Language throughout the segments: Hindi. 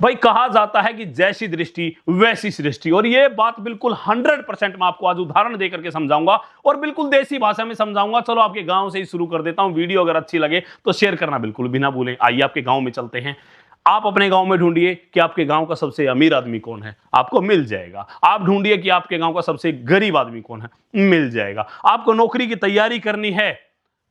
भाई कहा जाता है कि जैसी दृष्टि वैसी सृष्टि, और ये बात बिल्कुल 100% मैं आपको आज उदाहरण देकर के समझाऊंगा और बिल्कुल देसी भाषा में समझाऊंगा। चलो आपके गांव से ही शुरू कर देता हूं। वीडियो अगर अच्छी लगे तो शेयर करना बिल्कुल भी ना भूलें। आइए आपके गांव में चलते हैं। आप अपने गांव में ढूंढिए कि आपके गांव का सबसे अमीर आदमी कौन है, आपको मिल जाएगा। आप ढूंढिए कि आपके गांव का सबसे गरीब आदमी कौन है, मिल जाएगा। आपको नौकरी की तैयारी करनी है,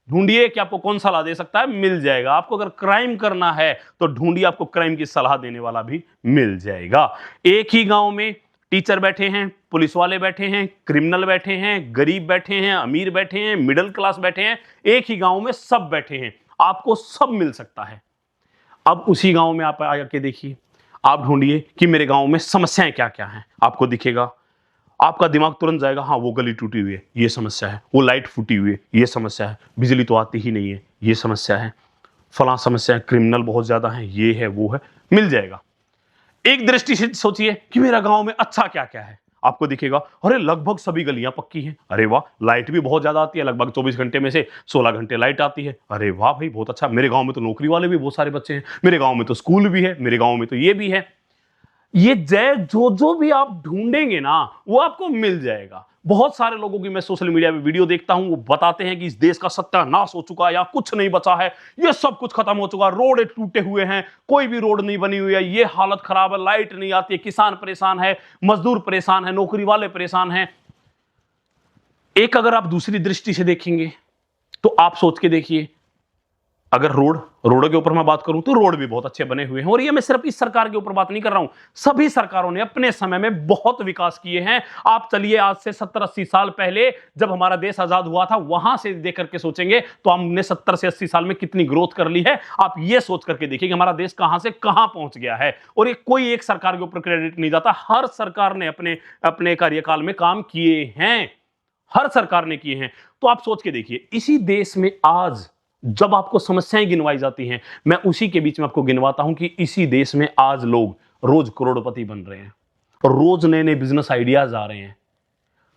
ढूंढिए कि आपको कौन सलाह दे सकता है, मिल जाएगा। आपको अगर क्राइम करना है तो ढूंढिए, आपको क्राइम की सलाह देने वाला भी मिल जाएगा। एक ही गांव में टीचर बैठे हैं, पुलिस वाले बैठे हैं, क्रिमिनल बैठे हैं, गरीब बैठे हैं, अमीर बैठे हैं, मिडिल क्लास बैठे हैं। एक ही गांव में सब बैठे हैं, आपको सब मिल सकता है। अब उसी गांव में आप आके देखिए, आप ढूंढिए कि मेरे गांव में समस्याएं क्या क्या हैं, आपको दिखेगा। आपका दिमाग तुरंत जाएगा, हाँ वो गली टूटी हुई है, ये समस्या है, वो लाइट फूटी हुई है, ये समस्या है, बिजली तो आती ही नहीं है, ये समस्या है, फलां समस्या है, क्रिमिनल बहुत ज्यादा है, ये है वो है, मिल जाएगा। एक दृष्टि से सोचिए कि मेरा गांव में अच्छा क्या क्या है, आपको दिखेगा अरे लगभग सभी गलियां पक्की हैं, अरे वाह लाइट भी बहुत ज्यादा आती है, लगभग 24 घंटे में से 16 घंटे लाइट आती है, अरे वाह भाई बहुत अच्छा, मेरे गांव में तो नौकरी वाले भी बहुत सारे बच्चे हैं, मेरे गांव में तो स्कूल भी है, मेरे गांव में तो ये भी है। ये जो भी आप ढूंढेंगे ना वो आपको मिल जाएगा। बहुत सारे लोगों की मैं सोशल मीडिया पे वीडियो देखता हूं, वो बताते हैं कि इस देश का सत्यानाश हो चुका है या कुछ नहीं बचा है, ये सब कुछ खत्म हो चुका है, रोड टूटे हुए हैं, कोई भी रोड नहीं बनी हुई है, ये हालत खराब है, लाइट नहीं आती है, किसान परेशान है, मजदूर परेशान है, नौकरी वाले परेशान हैं। एक अगर आप दूसरी दृष्टि से देखेंगे तो आप सोच के देखिए, अगर रोड के ऊपर मैं बात करूं तो रोड भी बहुत अच्छे बने हुए हैं। और ये मैं सिर्फ इस सरकार के ऊपर बात नहीं कर रहा हूं, सभी सरकारों ने अपने समय में बहुत विकास किए हैं। आप चलिए आज से 70-80 साल पहले जब हमारा देश आजाद हुआ था, वहां से देख करके सोचेंगे तो हमने 70 से 80 साल में कितनी ग्रोथ कर ली है। आप ये सोच करके देखिए कि हमारा देश कहां से कहां पहुंच गया है। और ये कोई एक सरकार के ऊपर क्रेडिट नहीं जाता, हर सरकार ने अपने अपने कार्यकाल में काम किए हैं, हर सरकार ने किए हैं। तो आप सोच के देखिए, इसी देश में आज जब आपको समस्याएं गिनवाई जाती हैं, मैं उसी के बीच में आपको गिनवाता हूं कि इसी देश में आज लोग रोज करोड़पति बन रहे हैं, रोज नए नए बिजनेस आइडियाज आ रहे हैं,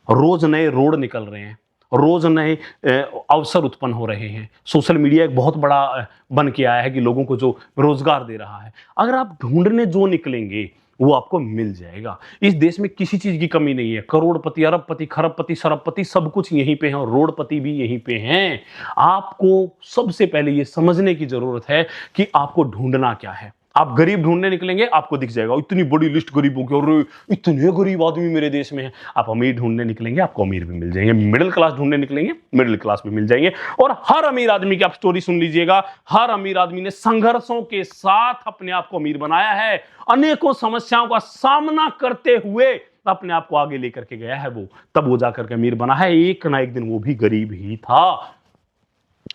रोज नए रोड निकल रहे हैं, रोज नए अवसर उत्पन्न हो रहे हैं। सोशल मीडिया एक बहुत बड़ा बन के आया है कि लोगों को जो रोजगार दे रहा है। अगर आप ढूंढने जो निकलेंगे वो आपको मिल जाएगा। इस देश में किसी चीज की कमी नहीं है, करोड़पति, अरबपति, खरबपति, सरबपति सब कुछ यहीं पे है और रोडपति भी यहीं पे हैं। आपको सबसे पहले ये समझने की जरूरत है कि आपको ढूंढना क्या है। आप गरीब ढूंढने निकलेंगे, आपको दिख जाएगा इतनी बड़ी लिस्ट गरीबों की, और इतने गरीब आदमी मेरे देश में हैं। आप अमीर ढूंढने निकलेंगे, आपको अमीर भी मिल जाएंगे, मिडिल क्लास ढूंढने निकलेंगे, मिडिल क्लास भी मिल जाएंगे। और हर अमीर आदमी की आप स्टोरी सुन लीजिएगा, हर अमीर आदमी ने संघर्षों के साथ अपने आप को अमीर बनाया है, अनेकों समस्याओं का सामना करते हुए अपने आप को आगे लेकर के गया है वो, तब वो जाकर के अमीर बना है। एक ना एक दिन वो भी गरीब ही था।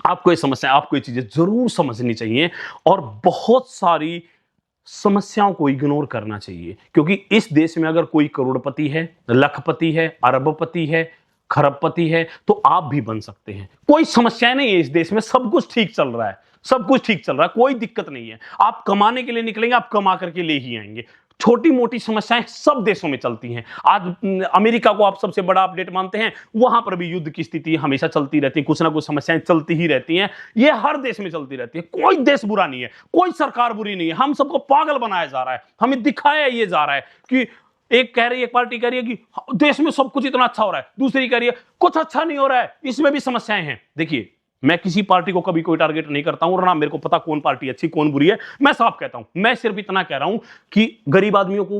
आपको ये समस्या, आपको ये चीजें जरूर समझनी चाहिए और बहुत सारी समस्याओं को इग्नोर करना चाहिए, क्योंकि इस देश में अगर कोई करोड़पति है, लखपति है, अरबपति है, खरबपति है तो आप भी बन सकते हैं। कोई समस्या नहीं है इस देश में, सब कुछ ठीक चल रहा है, सब कुछ ठीक चल रहा है, कोई दिक्कत नहीं है। आप कमाने के लिए निकलेंगे, आप कमा करके ले ही आएंगे। छोटी मोटी समस्याएं सब देशों में चलती हैं। आज अमेरिका को आप सबसे बड़ा अपडेट मानते हैं, वहां पर भी युद्ध की स्थिति हमेशा चलती रहती है, कुछ ना कुछ समस्याएं चलती ही रहती हैं। ये हर देश में चलती रहती है, कोई देश बुरा नहीं है, कोई सरकार बुरी नहीं है। हम सबको पागल बनाया जा रहा है, हमें दिखाया ये जा रहा है कि एक कह रही है, एक पार्टी कह रही है कि देश में सब कुछ इतना अच्छा हो रहा है, दूसरी कह रही है कुछ अच्छा नहीं हो रहा है, इसमें भी समस्याएं हैं। देखिए, मैं किसी पार्टी को कभी कोई टारगेट नहीं करता हूं और ना मेरे को पता कौन पार्टी अच्छी कौन बुरी है। मैं साफ कहता हूं, मैं सिर्फ इतना कह रहा हूं कि गरीब आदमियों को,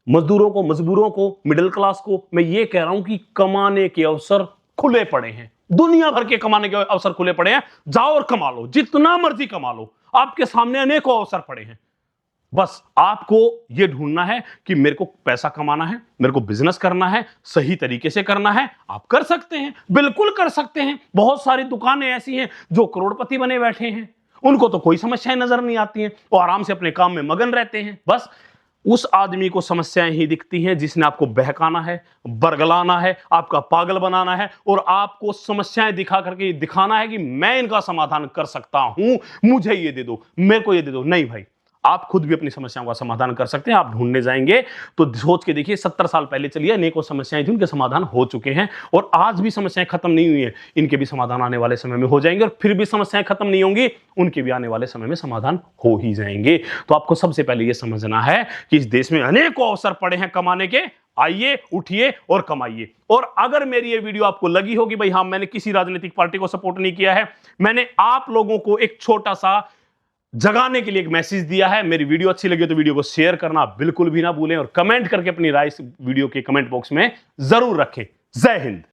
मजदूरों को, मजबूरों को, मिडिल क्लास को मैं ये कह रहा हूं कि कमाने के अवसर खुले पड़े हैं, दुनिया भर के कमाने के अवसर खुले पड़े हैं। जाओ और कमा लो, जितना मर्जी कमा लो, आपके सामने अनेकों अवसर पड़े हैं। बस आपको यह ढूंढना है कि मेरे को पैसा कमाना है, मेरे को बिजनेस करना है, सही तरीके से करना है। आप कर सकते हैं, बिल्कुल कर सकते हैं। बहुत सारी दुकानें ऐसी हैं जो करोड़पति बने बैठे हैं, उनको तो कोई समस्याएं नजर नहीं आती हैं, वो आराम से अपने काम में मगन रहते हैं। बस उस आदमी को समस्याएं ही दिखती हैं जिसने आपको बहकाना है, बरगलाना है, आपका पागल बनाना है और आपको समस्याएं दिखा करके दिखाना है कि मैं इनका समाधान कर सकता हूं, मुझे ये दे दो, मेरे को ये दे दो। नहीं भाई, आप खुद भी अपनी समस्याओं का समाधान कर सकते हैं। आप ढूंढने जाएंगे तो सोच के देखिए, 70 साल पहले चलिए अनेकों समस्याएं थी, उनके समाधान हो चुके हैं और आज भी समस्याएं खत्म नहीं हुई हैं। इनके भी समाधान आने वाले समय में हो जाएंगे और फिर भी समस्याएं खत्म नहीं होंगी, उनके भी आने वाले समय में समाधान हो ही जाएंगे। तो आपको सबसे पहले यह समझना है कि इस देश में अनेकों अवसर पड़े हैं कमाने के, आइए, उठिए और कमाइए। और अगर मेरी ये वीडियो आपको लगी होगी, भाई हाँ, मैंने किसी राजनीतिक पार्टी को सपोर्ट नहीं किया है, मैंने आप लोगों को एक छोटा सा जगाने के लिए एक मैसेज दिया है, मेरी वीडियो अच्छी लगी तो वीडियो को शेयर करना बिल्कुल भी ना भूलें और कमेंट करके अपनी राय इस वीडियो के कमेंट बॉक्स में जरूर रखें। जय हिंद।